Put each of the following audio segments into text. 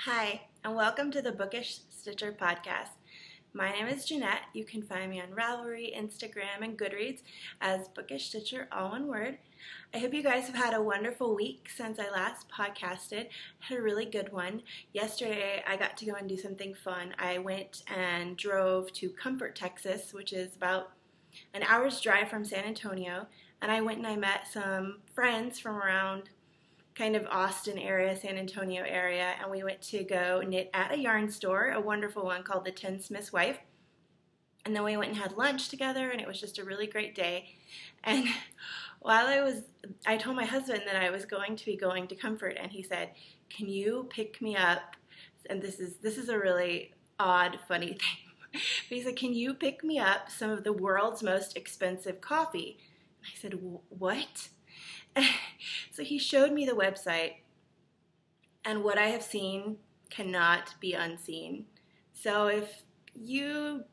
Hi, and welcome to the Bookish Stitcher podcast. My name is Jeanette. You can find me on Ravelry, Instagram, and Goodreads as Bookish Stitcher, all one word. I hope you guys have had a wonderful week since I last podcasted. Had a really good one. Yesterday, I got to go and do something fun. I went and drove to Comfort, Texas, which is about an hour's drive from San Antonio, and I went and I met some friends from around kind of Austin area, San Antonio area, and we went to go knit at a yarn store, a wonderful one called the Tinsmith's Wife. And then we went and had lunch together, and it was just a really great day. And while I told my husband that I was going to be going to Comfort, and he said, "Can you pick me up?" And this is a really odd, funny thing. But he said, "Can you pick me up some of the world's most expensive coffee?" And I said, "What?" So he showed me the website, and what I have seen cannot be unseen. So if you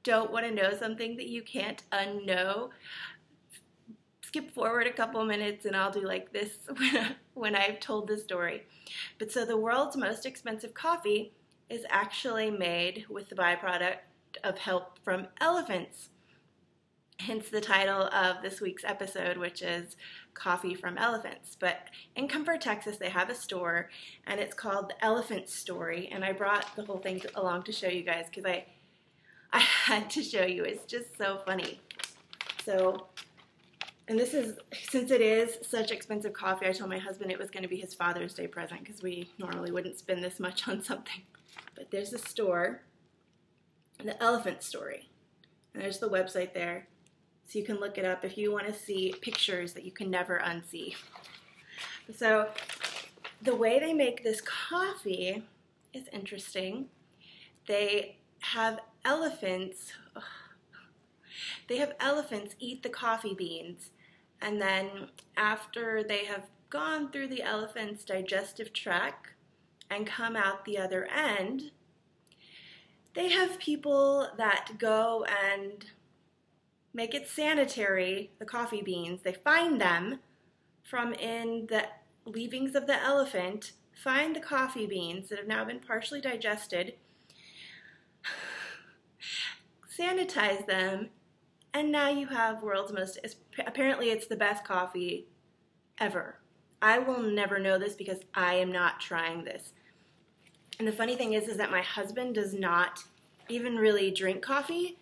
don't want to know something that you can't unknow, skip forward a couple minutes and I'll do like this when I've told the story. But so the world's most expensive coffee is actually made with the byproduct of help from elephants. Hence the title of this week's episode, which is Coffee from Elephants. But in Comfort, Texas, they have a store, and it's called The Elephant Story. And I brought the whole thing along to show you guys because I had to show you. It's just so funny. So, and this is, since it is such expensive coffee, I told my husband it was going to be his Father's Day present because we normally wouldn't spend this much on something. But there's a store, The Elephant Story. And there's the website there. So you can look it up if you want to see pictures that you can never unsee. So the way they make this coffee is interesting. They have elephants eat the coffee beans, and then after they have gone through the elephant's digestive tract and come out the other end, they have people that go and make it sanitary, the coffee beans. They find them from in the leavings of the elephant, find the coffee beans that have now been partially digested, sanitize them, and now you have world's most, apparently it's the best coffee ever. I will never know this because I am not trying this. And the funny thing is that my husband does not even really drink coffee,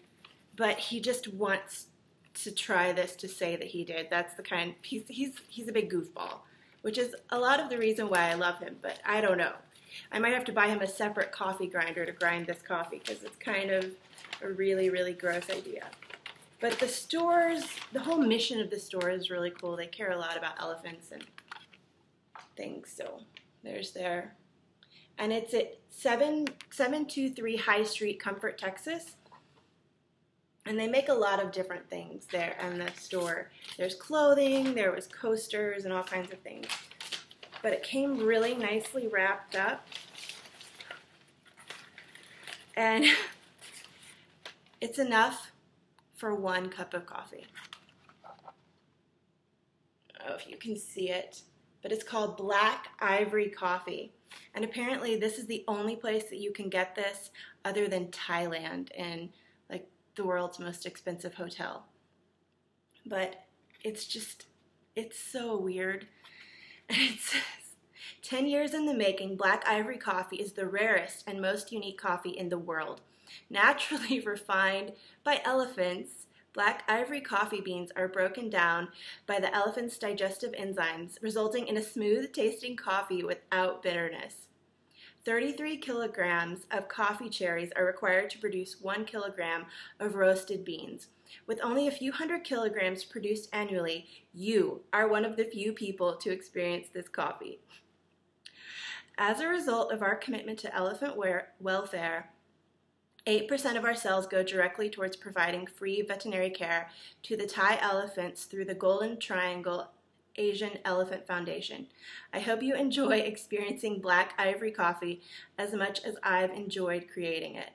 but he just wants to try this to say that he did. That's the kind, he's a big goofball, which is a lot of the reason why I love him, but I don't know. I might have to buy him a separate coffee grinder to grind this coffee because it's kind of a really, really gross idea. But the stores, the whole mission of the store is really cool. They care a lot about elephants and things, so there's there. And it's at 723 High Street, Comfort, Texas. And they make a lot of different things there in the store. There's clothing, there was coasters, and all kinds of things. But it came really nicely wrapped up. And it's enough for 1 cup of coffee. I don't know if you can see it, but it's called Black Ivory Coffee. And apparently this is the only place that you can get this other than Thailand and like the world's most expensive hotel. But it's so weird. And it says, 10 years in the making, Black Ivory Coffee is the rarest and most unique coffee in the world. Naturally refined by elephants, Black Ivory coffee beans are broken down by the elephant's digestive enzymes, resulting in a smooth-tasting coffee without bitterness. 33 kilograms of coffee cherries are required to produce 1 kilogram of roasted beans. With only a few hundred kilograms produced annually, you are one of the few people to experience this coffee. As a result of our commitment to elephant welfare, 8% of our sales go directly towards providing free veterinary care to the Thai elephants through the Golden Triangle Asian Elephant Foundation. I hope you enjoy experiencing Black Ivory coffee as much as I've enjoyed creating it.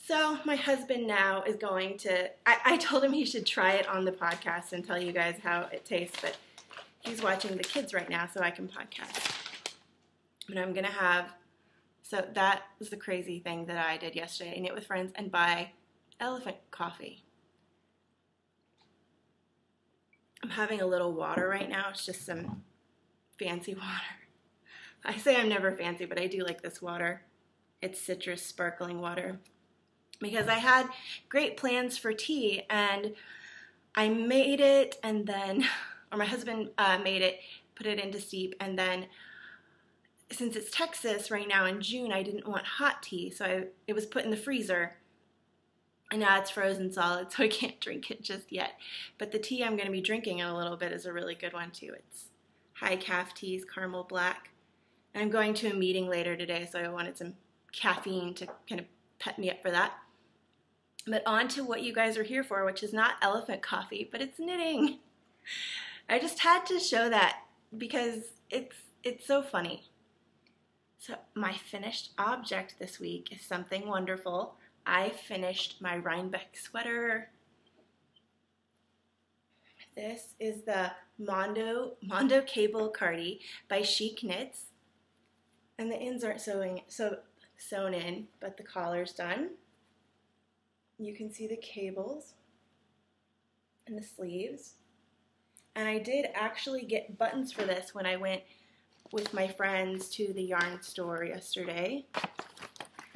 So my husband now is going to, I told him he should try it on the podcast and tell you guys how it tastes, but he's watching the kids right now so I can podcast. And I'm gonna have, so that was the crazy thing that I did yesterday. I knit with friends and buy elephant coffee. I'm having a little water right now. It's just some fancy water. I say I'm never fancy, but I do like this water. It's citrus sparkling water. Because I had great plans for tea, and I made it, and then, or my husband made it, put it into steep, and then since it's Texas right now in June, I didn't want hot tea, so it was put in the freezer. And now it's frozen solid, so I can't drink it just yet. But the tea I'm going to be drinking in a little bit is a really good one too. It's High Calf Tea's Caramel Black. And I'm going to a meeting later today, so I wanted some caffeine to kind of pep me up for that. But on to what you guys are here for, which is not elephant coffee, but it's knitting. I just had to show that because it's so funny. So my finished object this week is something wonderful. I finished my Rhinebeck sweater. This is the Mondo Cable Cardi by Chic Knits. And the ends aren't sewn in, but the collar's done. You can see the cables and the sleeves. And I did actually get buttons for this when I went with my friends to the yarn store yesterday.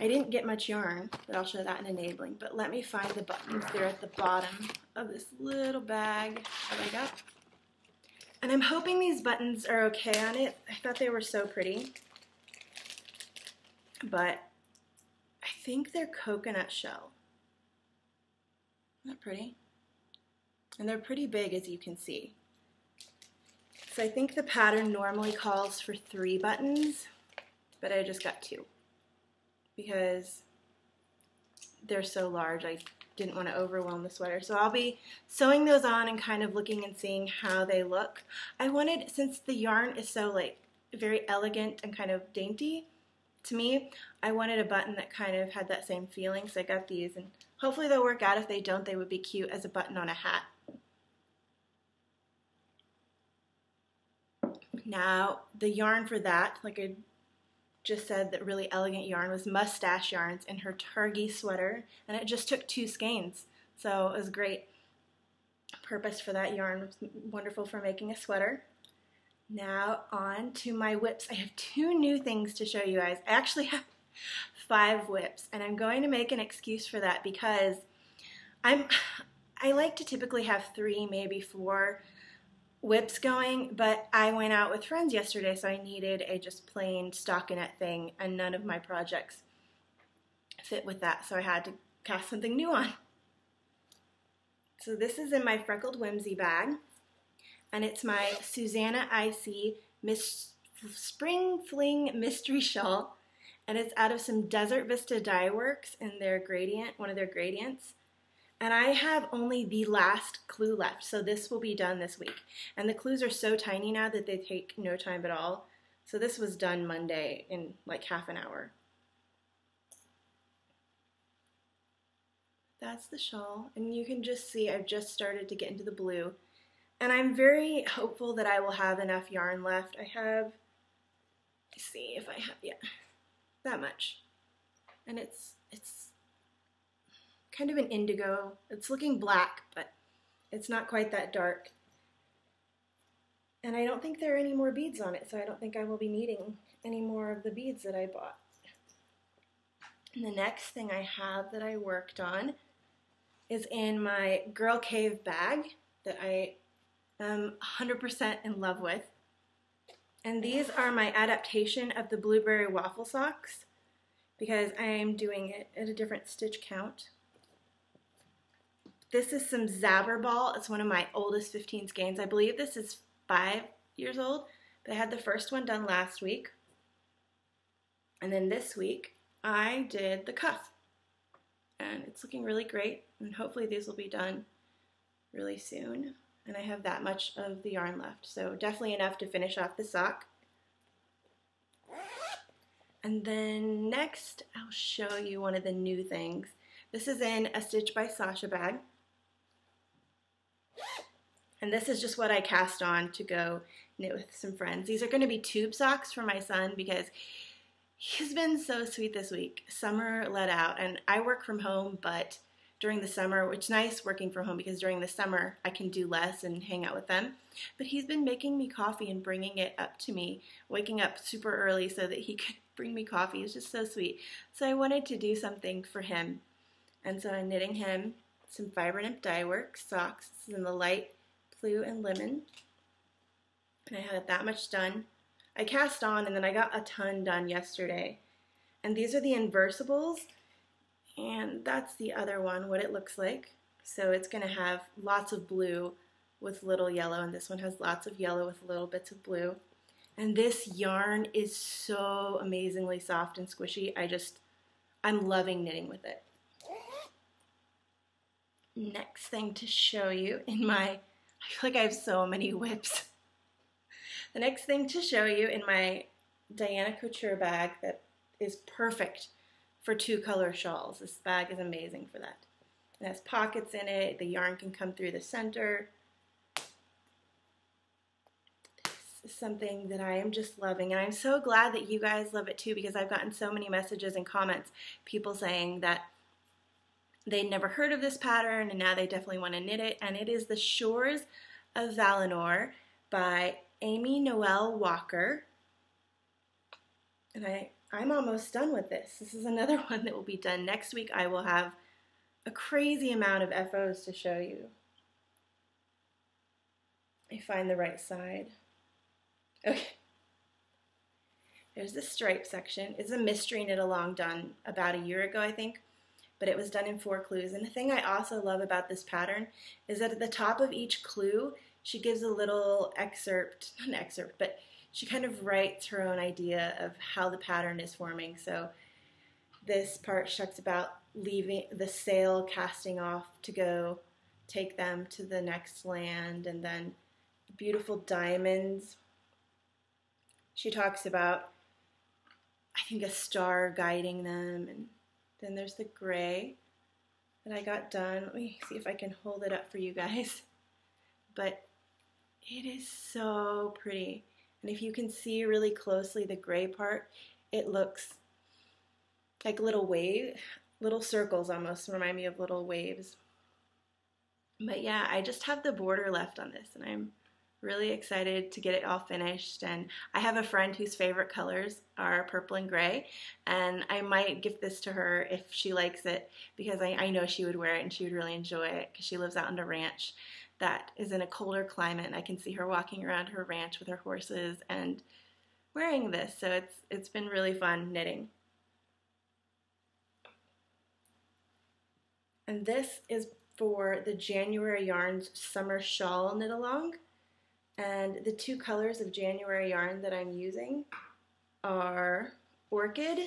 I didn't get much yarn, but I'll show that in enabling. But let me find the buttons. They're at the bottom of this little bag that I got. And I'm hoping these buttons are okay on it. I thought they were so pretty. But I think they're coconut shell. Isn't that pretty? And they're pretty big, as you can see. So I think the pattern normally calls for 3 buttons, but I just got 2 because they're so large. I didn't want to overwhelm the sweater. So I'll be sewing those on and kind of looking and seeing how they look. I wanted, since the yarn is so like very elegant and kind of dainty to me, I wanted a button that kind of had that same feeling. So I got these, and hopefully they'll work out. If they don't, they would be cute as a button on a hat. Now, the yarn for that, like I just said, that really elegant yarn was Mustache Yarns in her Targhee sweater, and it just took 2 skeins, so it was great. Purpose for that yarn was wonderful for making a sweater. Now on to my whips. I have 2 new things to show you guys. I actually have 5 whips, and I'm going to make an excuse for that because I like to typically have 3, maybe 4 whips going, but I went out with friends yesterday, so I needed a just plain stockinette thing, and none of my projects fit with that, so I had to cast something new on. So this is in my Freckled Whimsy bag, and it's my Susanna Icy Spring Fling Mystery Shawl, and it's out of some Desert Vista Dye Works in their gradient, one of their gradients. And I have only the last clue left, so this will be done this week. And the clues are so tiny now that they take no time at all. So this was done Monday in like half an hour. That's the shawl, and you can just see I've just started to get into the blue. And I'm very hopeful that I will have enough yarn left. I have, let's see if I have, yeah, that much. And it's kind of an indigo. It's looking black, but it's not quite that dark. And I don't think there are any more beads on it, so I don't think I will be needing any more of the beads that I bought. And the next thing I have that I worked on is in my Girl Cave bag that I am 100% in love with. And these are my adaptation of the Blueberry Waffle Socks because I am doing it at a different stitch count. This is some Zabberball. It's one of my oldest 15 skeins. I believe this is 5 years old, but I had the first one done last week. And then this week, I did the cuff. And it's looking really great, and hopefully these will be done really soon. And I have that much of the yarn left, so definitely enough to finish off the sock. And then next, I'll show you one of the new things. This is in a Stitch by Sasha bag. And this is just what I cast on to go knit with some friends. These are going to be tube socks for my son because he's been so sweet this week. Summer let out, and I work from home, but during the summer, which is nice working from home because during the summer I can do less and hang out with them. But he's been making me coffee and bringing it up to me, waking up super early so that he could bring me coffee. It's just so sweet. So I wanted to do something for him. And so I'm knitting him some Fiber Nymph Dye Work socks. This is in the light blue and lemon. And I had that much done. I cast on and then I got a ton done yesterday. And these are the inversibles. And that's the other one, what it looks like. So it's going to have lots of blue with little yellow, and this one has lots of yellow with little bits of blue. And this yarn is so amazingly soft and squishy. I'm loving knitting with it. Next thing to show you I feel like I have so many whips. The next thing to show you in my Diana Couture bag that is perfect for 2-color shawls. This bag is amazing for that. It has pockets in it. The yarn can come through the center. This is something that I am just loving, and I'm so glad that you guys love it too because I've gotten so many messages and comments, people saying that they'd never heard of this pattern and now they definitely want to knit it, and it is the Shores of Valinor by Amy Noel Walker. And I'm almost done with this. This is another one that will be done next week. I will have a crazy amount of FOs to show you. I find the right side. Okay. There's the stripe section. It's a mystery knit along done about a year ago, I think, but it was done in 4 clues. And the thing I also love about this pattern is that at the top of each clue, she gives a little excerpt, not an excerpt, but she kind of writes her own idea of how the pattern is forming. So this part she talks about leaving the sail, casting off to go take them to the next land, and then beautiful diamonds. She talks about, I think, a star guiding them, and then there's the gray that I got done. Let me see if I can hold it up for you guys. But it is so pretty. And if you can see really closely the gray part, it looks like little circles almost, remind me of little waves. But yeah, I just have the border left on this, and I'm really excited to get it all finished. And I have a friend whose favorite colors are purple and gray, and I might gift this to her if she likes it, because I know she would wear it and she would really enjoy it, because she lives out on a ranch that is in a colder climate, and I can see her walking around her ranch with her horses and wearing this. So it's been really fun knitting. And this is for the January Yarns Summer Shawl Knit Along. And the 2 colors of January yarn that I'm using are Orchid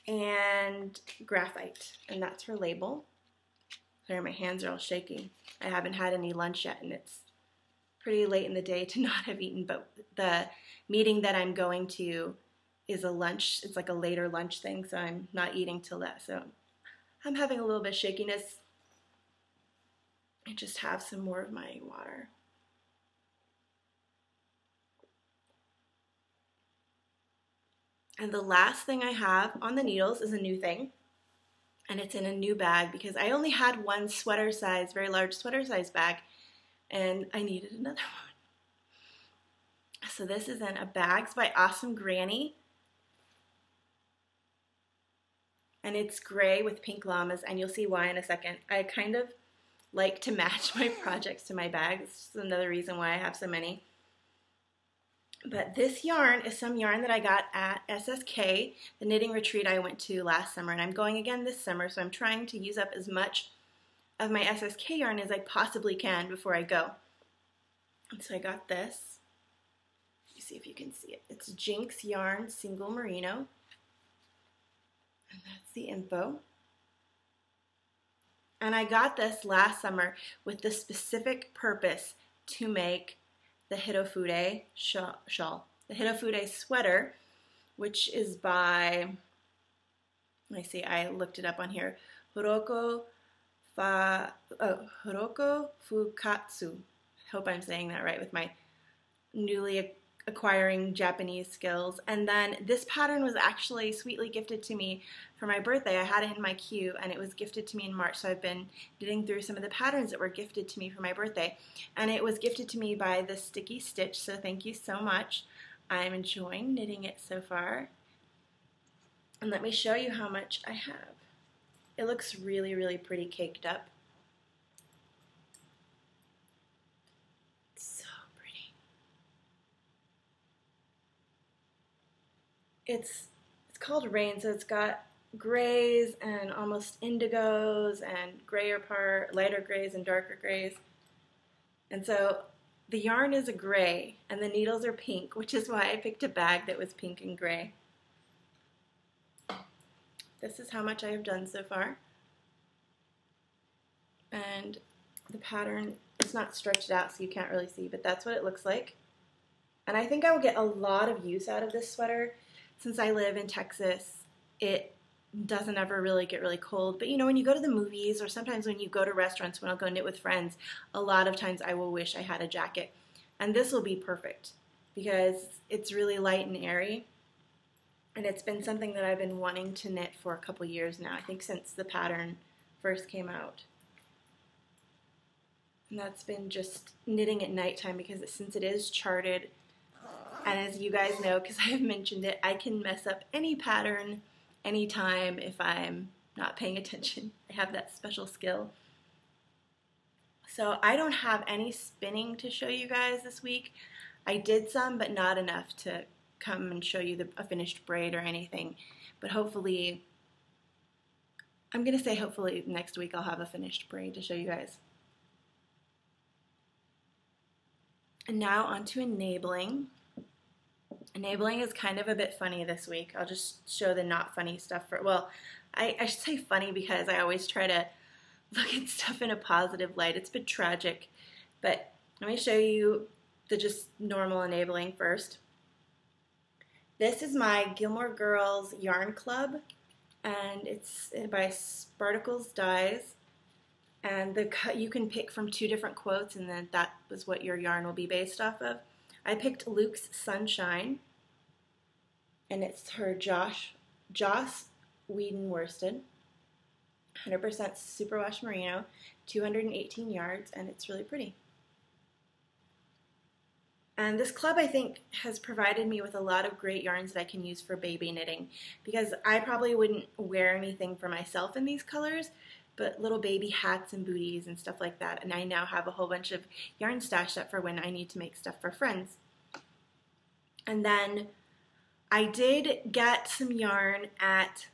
and Graphite, and that's her label. Sorry, my hands are all shaking. I haven't had any lunch yet, and it's pretty late in the day to not have eaten, but the meeting that I'm going to is a lunch. It's like a later lunch thing, so I'm not eating till that. So I'm having a little bit of shakiness. I just have some more of my water. And the last thing I have on the needles is a new thing, and it's in a new bag because I only had one sweater size, very large sweater size bag, and I needed another one. So this is in a Bags by Awesome Granny, and it's gray with pink llamas, and you'll see why in a second. I kind of like to match my projects to my bag. This is another reason why I have so many. But this yarn is some yarn that I got at SSK, the knitting retreat I went to last summer, and I'm going again this summer, so I'm trying to use up as much of my SSK yarn as I possibly can before I go. And so I got this. Let me see if you can see it. It's Jinx Yarn Single Merino, and that's the info. And I got this last summer with the specific purpose to make the Hitofude shawl, the Hitofude sweater, which is by, let me see, I looked it up on here, Hiroko Fukatsu. hope I'm saying that right with my newly acquiring Japanese skills. And then this pattern was actually sweetly gifted to me for my birthday. I had it in my queue and it was gifted to me in March, so I've been knitting through some of the patterns that were gifted to me for my birthday. And it was gifted to me by the Sticky Stitch, so thank you so much. I'm enjoying knitting it so far. And let me show you how much I have. It looks really, really pretty caked up. So pretty. It's called Rain, so it's got grays and almost indigos and lighter grays and darker grays. And so the yarn is a gray and the needles are pink, which is why I picked a bag that was pink and gray. This is how much I have done so far. And the pattern is not stretched out so you can't really see, but that's what it looks like. And I think I will get a lot of use out of this sweater. Since I live in Texas, it doesn't ever really get really cold. But you know, when you go to the movies or sometimes when you go to restaurants, when I'll go knit with friends, a lot of times I will wish I had a jacket. And this will be perfect because it's really light and airy. And it's been something that I've been wanting to knit for a couple years now, I think since the pattern first came out. And that's been just knitting at nighttime because since it is charted, and as you guys know, because I have mentioned it, I can mess up any pattern anytime if I'm not paying attention. I have that special skill. So I don't have any spinning to show you guys this week. I did some, but not enough to come and show you a finished braid or anything. But hopefully, I'm going to say hopefully next week I'll have a finished braid to show you guys. And now on to enabling. Enabling is kind of a bit funny this week. I'll just show the not funny stuff for, well, I should say funny because I always try to look at stuff in a positive light. It's a bit tragic, but let me show you the just normal enabling first. This is my Gilmore Girls Yarn Club, and it's by Spartacles Dyes. And you can pick from 2 different quotes, and then that was what your yarn will be based off of. I picked Luke's Sunshine, and it's her Joss Whedon worsted, 100% superwash merino, 218 yards, and it's really pretty. And this club, I think, has provided me with a lot of great yarns that I can use for baby knitting, because I probably wouldn't wear anything for myself in these colors, but little baby hats and booties and stuff like that. And I now have a whole bunch of yarn stashed up for when I need to make stuff for friends. And then I did get some yarn at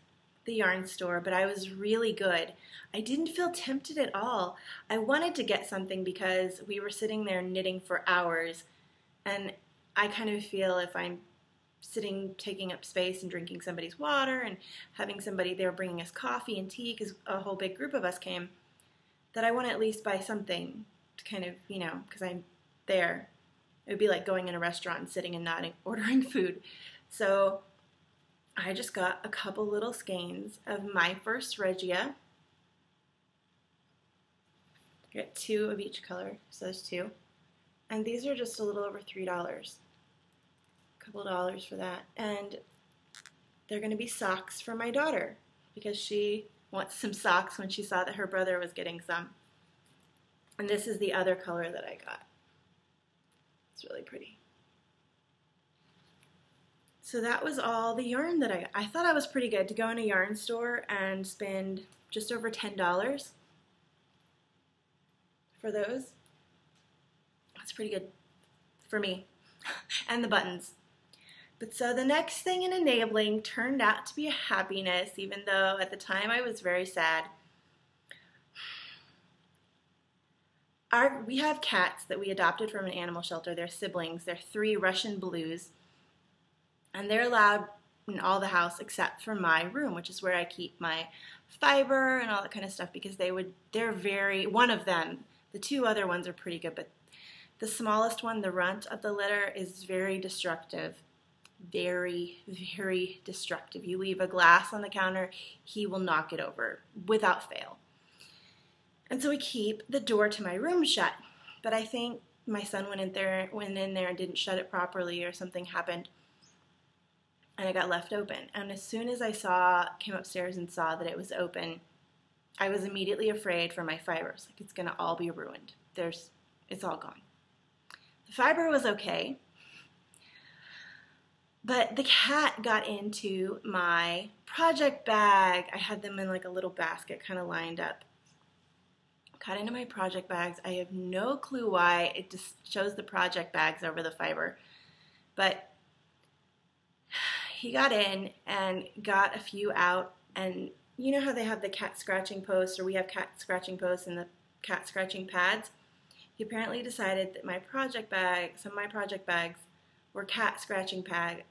the yarn store, but I was really good. I didn't feel tempted at all. I wanted to get something because we were sitting there knitting for hours, and I kind of feel if I'm sitting, taking up space and drinking somebody's water and having somebody there bringing us coffee and tea because a whole big group of us came, that I want to at least buy something to kind of, you know, because I'm there. It would be like going in a restaurant and sitting and not ordering food. So I just got a couple little skeins of My First Regia. I got 2 of each color, so there's 2. And these are just a little over $3. Couple dollars for that, and they're going to be socks for my daughter because she wants some socks when she saw that her brother was getting some. And this is the other color that I got. It's really pretty. So that was all the yarn that I thought I was pretty good to go in a yarn store and spend just over $10 for those. That's pretty good for me. And the buttons. But so the next thing in enabling turned out to be a happiness, even though at the time I was very sad. We have cats that we adopted from an animal shelter. They're siblings. They're 3 Russian blues. And they're allowed in all the house except for my room, which is where I keep my fiber and all that kind of stuff, because they're very, one of them, the 2 other ones are pretty good, but the smallest one, the runt of the litter, is very destructive. Very, very destructive. You leave a glass on the counter, he will knock it over without fail. And so we keep the door to my room shut. But I think my son went in there and didn't shut it properly, or something happened, and it got left open. And as soon as I came upstairs and saw that it was open, I was immediately afraid for my fibers. Like, it's gonna all be ruined. It's all gone. The fiber was okay, but the cat got into my project bag. I had them in like a little basket kind of lined up. Got into my project bags. I have no clue why. It just shows the project bags over the fiber. But he got in and got a few out, and you know how they have the cat scratching posts, or we have cat scratching posts and the cat scratching pads? He apparently decided that some of my project bags were cat scratching pads,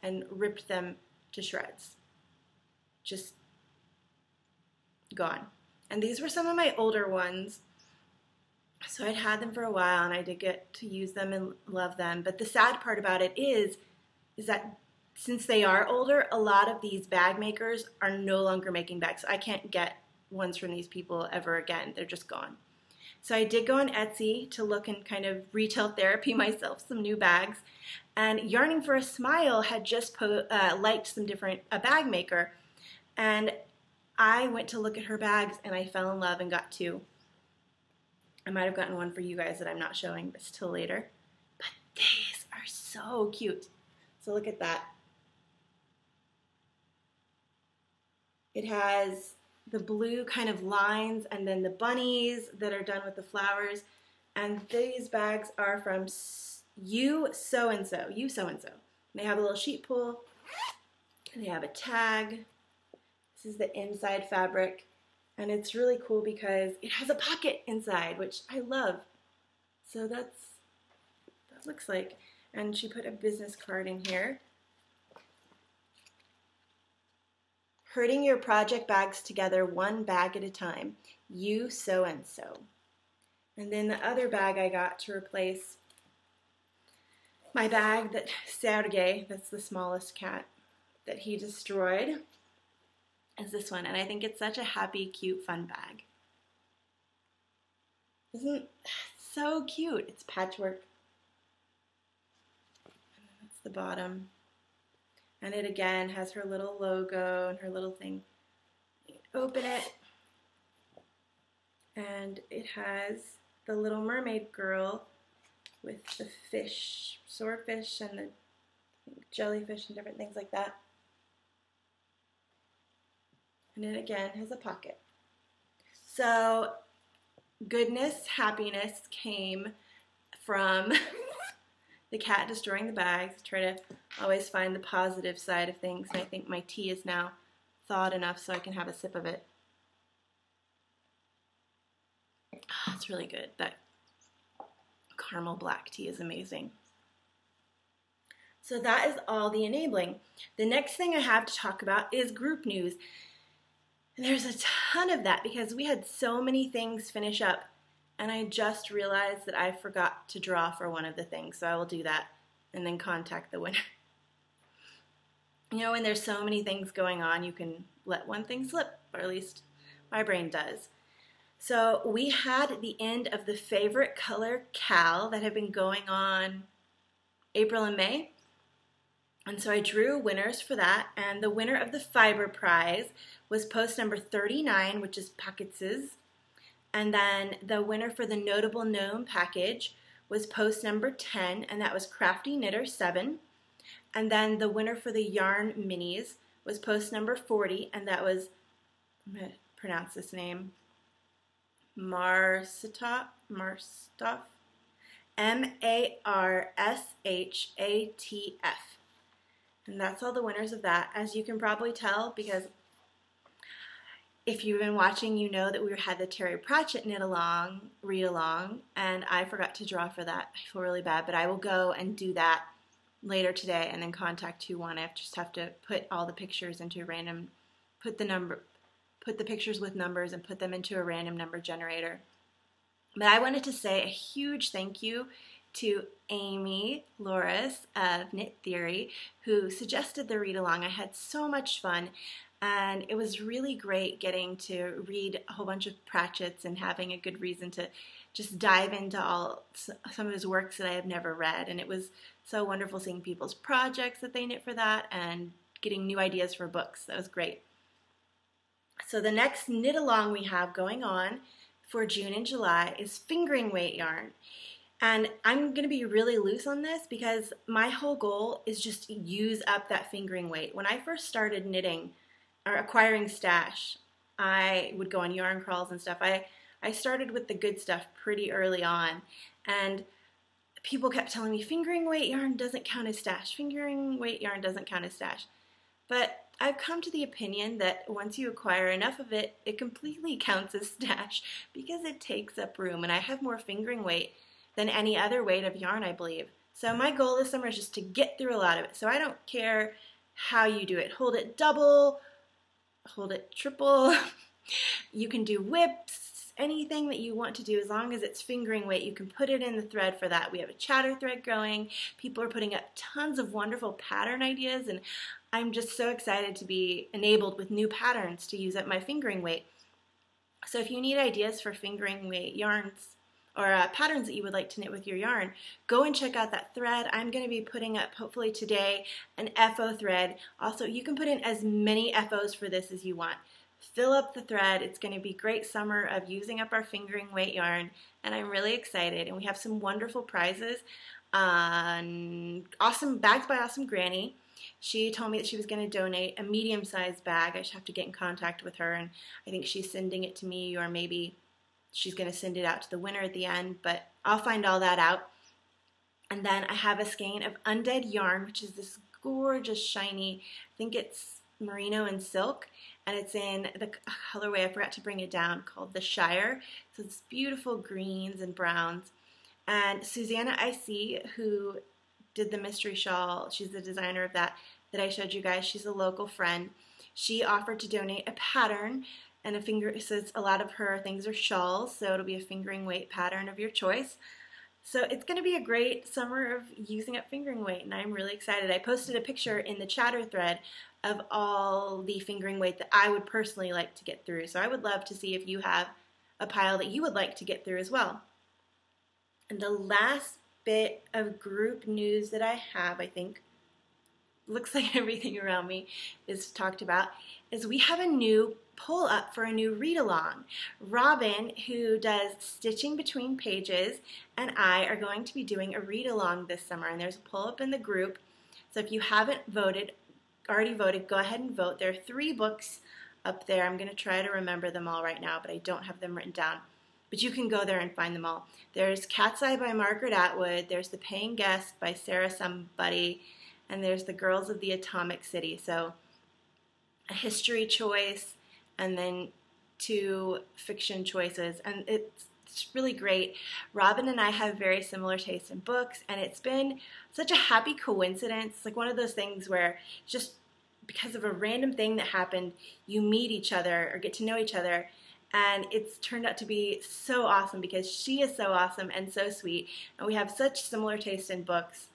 and ripped them to shreds. Just gone. And these were some of my older ones, so I'd had them for a while, and I did get to use them and love them. But the sad part about it is that since they are older, a lot of these bag makers are no longer making bags. I can't get ones from these people ever again. They're just gone. So I did go on Etsy to look and kind of retail therapy myself some new bags. And Yarning for a Smile had just liked a bag maker. And I went to look at her bags, and I fell in love and got two. I might have gotten one for you guys that I'm not showing, but still later. But these are so cute. So look at that. It has the blue kind of lines, and then the bunnies that are done with the flowers. And these bags are from You So-and-So. They have a little sheet pull, and they have a tag. This is the inside fabric, and it's really cool because it has a pocket inside, which I love. So that looks like, and she put a business card in here. Herding your project bags together one bag at a time. You So-and-So. And then the other bag I got to replace my bag that Sergey, that's the smallest cat, that he destroyed, is this one. And I think it's such a happy, cute, fun bag. Isn't it so cute? It's patchwork. And then that's the bottom. And it again has her little logo and her little thing. You open it, and it has the Little Mermaid girl with the fish, swordfish, and the jellyfish and different things like that. And it again has a pocket. So goodness, happiness came from the cat destroying the bags. I try to always find the positive side of things, and I think my tea is now thawed enough so I can have a sip of it. Oh, it's really good. That caramel black tea is amazing. So that is all the enabling. The next thing I have to talk about is group news. And there's a ton of that because we had so many things finish up, and I just realized that I forgot to draw for one of the things, so I will do that and then contact the winner. You know, when there's so many things going on, you can let one thing slip, or at least my brain does. So we had the end of the favorite color Cal that had been going on April and May. And so I drew winners for that, and the winner of the Fiber Prize was post number 39, which is Pocketses. And then the winner for the Notable Gnome package was post number 10, and that was Crafty Knitter 7. And then the winner for the Yarn Minis was post number 40, and that was, I'm going to pronounce this name, Marstaf, M-A-R-S-H-A-T-F. And that's all the winners of that. As you can probably tell, because if you've been watching, you know that we had the Terry Pratchett read along, and I forgot to draw for that. I feel really bad, but I will go and do that later today and then contact who won. I just have to put all the pictures into a random, put the pictures with numbers and put them into a random number generator. But I wanted to say a huge thank you to Amy Loris of Knit Theory, who suggested the read-along. I had so much fun, and it was really great getting to read a whole bunch of Pratchett's and having a good reason to just dive into some of his works that I have never read. And it was so wonderful seeing people's projects that they knit for that and getting new ideas for books. That was great. So the next knit along we have going on for June and July is fingering weight yarn. And I'm going to be really loose on this because my whole goal is just to use up that fingering weight. When I first started knitting or acquiring stash, I would go on yarn crawls and stuff. I started with the good stuff pretty early on, and people kept telling me fingering weight yarn doesn't count as stash. Fingering weight yarn doesn't count as stash. But I've come to the opinion that once you acquire enough of it, it completely counts as stash because it takes up room, and I have more fingering weight than any other weight of yarn, I believe. So my goal this summer is just to get through a lot of it. So I don't care how you do it. Hold it double, hold it triple. You can do whips, anything that you want to do as long as it's fingering weight. You can put it in the thread for that. We have a chatter thread going. People are putting up tons of wonderful pattern ideas, and I'm just so excited to be enabled with new patterns to use up my fingering weight. So if you need ideas for fingering weight yarns, or patterns that you would like to knit with your yarn, go and check out that thread. I'm going to be putting up, hopefully today, an FO thread. Also, you can put in as many FOs for this as you want. Fill up the thread. It's going to be a great summer of using up our fingering weight yarn, and I'm really excited. And we have some wonderful prizes. Awesome Bags by Awesome Granny. She told me that she was going to donate a medium-sized bag. I just have to get in contact with her, and I think she's sending it to me, or maybe she's going to send it out to the winner at the end, but I'll find all that out. And then I have a skein of Undead yarn, which is this gorgeous, shiny, I think it's merino and silk, and it's in the colorway, I forgot to bring it down, called the Shire. So it's beautiful greens and browns. And Susanna I.C., who did the mystery shawl, she's the designer of that I showed you guys. She's a local friend. She offered to donate a pattern and says a lot of her things are shawls, so it'll be a fingering weight pattern of your choice. So it's going to be a great summer of using up fingering weight, and I'm really excited. I posted a picture in the chatter thread of all the fingering weight that I would personally like to get through. So I would love to see if you have a pile that you would like to get through as well. And the last bit of group news that I have, I think, looks like everything around me is talked about, is we have a new pull up for a new read-along. Robin, who does Stitching Between Pages, and I are going to be doing a read-along this summer, and there's a pull-up in the group. So if you haven't already voted, go ahead and vote. There are 3 books up there. I'm going to try to remember them all right now, but I don't have them written down. But you can go there and find them all. There's Cat's Eye by Margaret Atwood, there's The Paying Guest by Sarah Somebody, and there's The Girls of the Atomic City. So a history choice, and then 2 fiction choices, and it's really great. Robin and I have very similar tastes in books, and it's been such a happy coincidence. It's like one of those things where just because of a random thing that happened, you meet each other or get to know each other, and it's turned out to be so awesome because she is so awesome and so sweet, and we have such similar taste in books.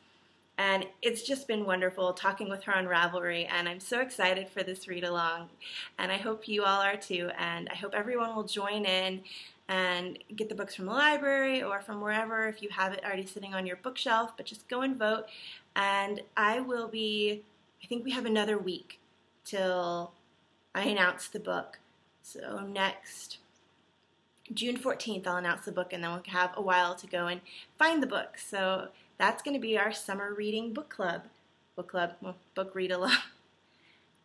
And it's just been wonderful talking with her on Ravelry, and I'm so excited for this read-along, and I hope you all are too, and I hope everyone will join in and get the books from the library or from wherever if you have it already sitting on your bookshelf, but just go and vote, and I think we have another week till I announce the book. So next June 14th I'll announce the book, and then we'll have a while to go and find the book. So that's going to be our summer reading book club, book read-along.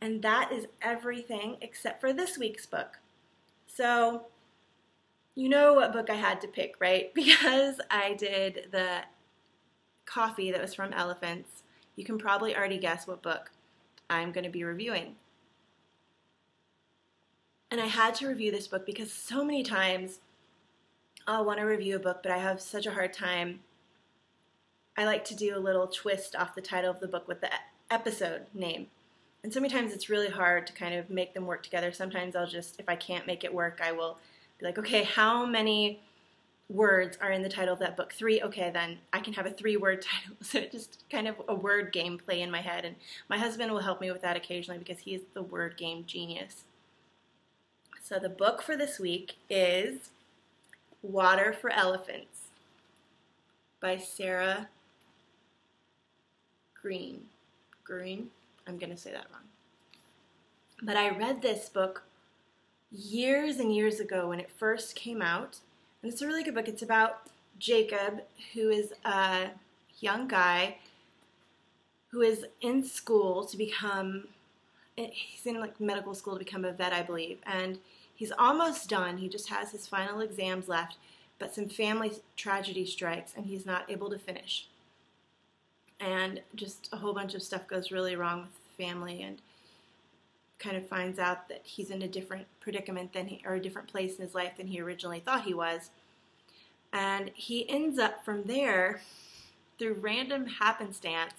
And that is everything except for this week's book. So you know what book I had to pick, right? Because I did the coffee that was from Elephants, you can probably already guess what book I'm going to be reviewing. And I had to review this book because so many times I'll want to review a book, but I have such a hard time. I like to do a little twist off the title of the book with the episode name. And so many times it's really hard to kind of make them work together. Sometimes I'll just, if I can't make it work, I will be like, okay, how many words are in the title of that book? 3, okay, then I can have a 3-word title. So it's just kind of a word game play in my head. And my husband will help me with that occasionally because he is the word game genius. So the book for this week is Water for Elephants by Sara Gruen. I'm going to say that wrong. But I read this book years and years ago when it first came out, and it's a really good book. It's about Jacob, who is a young guy who is in school to become, he's in like medical school to become a vet, I believe, and he's almost done. He just has his final exams left, but some family tragedy strikes and he's not able to finish. And just a whole bunch of stuff goes really wrong with the family, and kind of finds out that he's in a different predicament or a different place in his life than he originally thought he was. And he ends up from there, through random happenstance,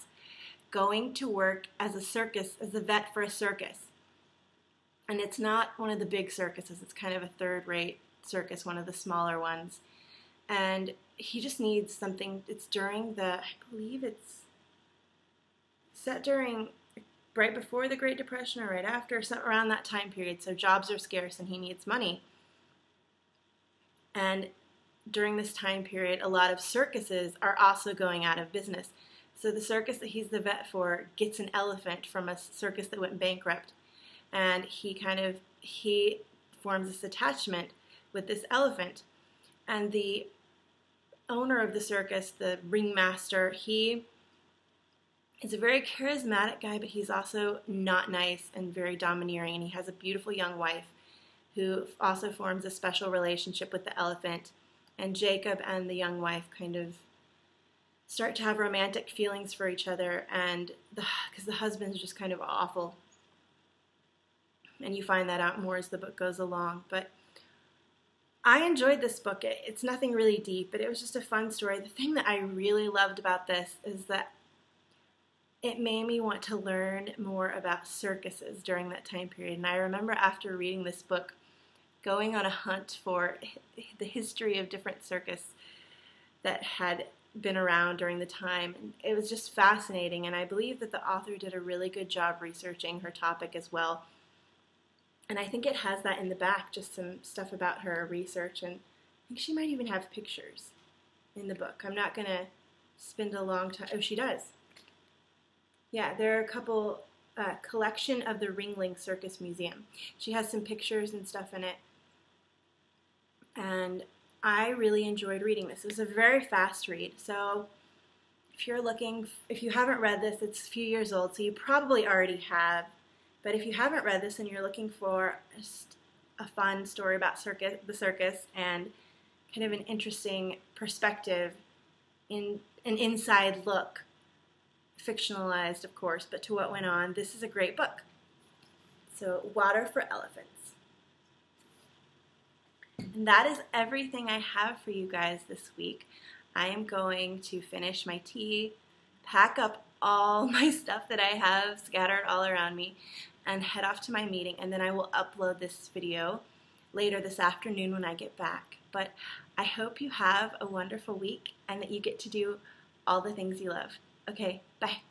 going to work as a vet for a circus. And it's not one of the big circuses, it's kind of a third-rate circus, one of the smaller ones. And he just needs something. It's during I believe it's set right before the Great Depression or right after, around that time period. So jobs are scarce and he needs money. And during this time period, a lot of circuses are also going out of business. So the circus that he's the vet for gets an elephant from a circus that went bankrupt. And he forms this attachment with this elephant. And the owner of the circus, the ringmaster, he is a very charismatic guy, but he's also not nice and very domineering. And he has a beautiful young wife who also forms a special relationship with the elephant. And Jacob and the young wife kind of start to have romantic feelings for each other, and because the husband's just kind of awful. And you find that out more as the book goes along. But I enjoyed this book. It's nothing really deep, but it was just a fun story. The thing that I really loved about this is that it made me want to learn more about circuses during that time period. And I remember after reading this book, going on a hunt for the history of different circus that had been around during the time. And it was just fascinating, and I believe that the author did a really good job researching her topic as well. And I think it has that in the back, just some stuff about her research, and I think she might even have pictures in the book. I'm not going to spend a long time. Oh, she does. Yeah, there are a couple collection of the Ringling Circus Museum. She has some pictures and stuff in it, and I really enjoyed reading this. It was a very fast read, so if you haven't read this, it's a few years old, so you probably already have, but if you haven't read this and you're looking for just a fun story about the circus and kind of an interesting perspective, an inside look, fictionalized of course, but to what went on, this is a great book. So, Water for Elephants. And that is everything I have for you guys this week. I am going to finish my tea, pack up all my stuff that I have scattered all around me, and head off to my meeting, and then I will upload this video later this afternoon when I get back. But I hope you have a wonderful week and that you get to do all the things you love. Okay, bye.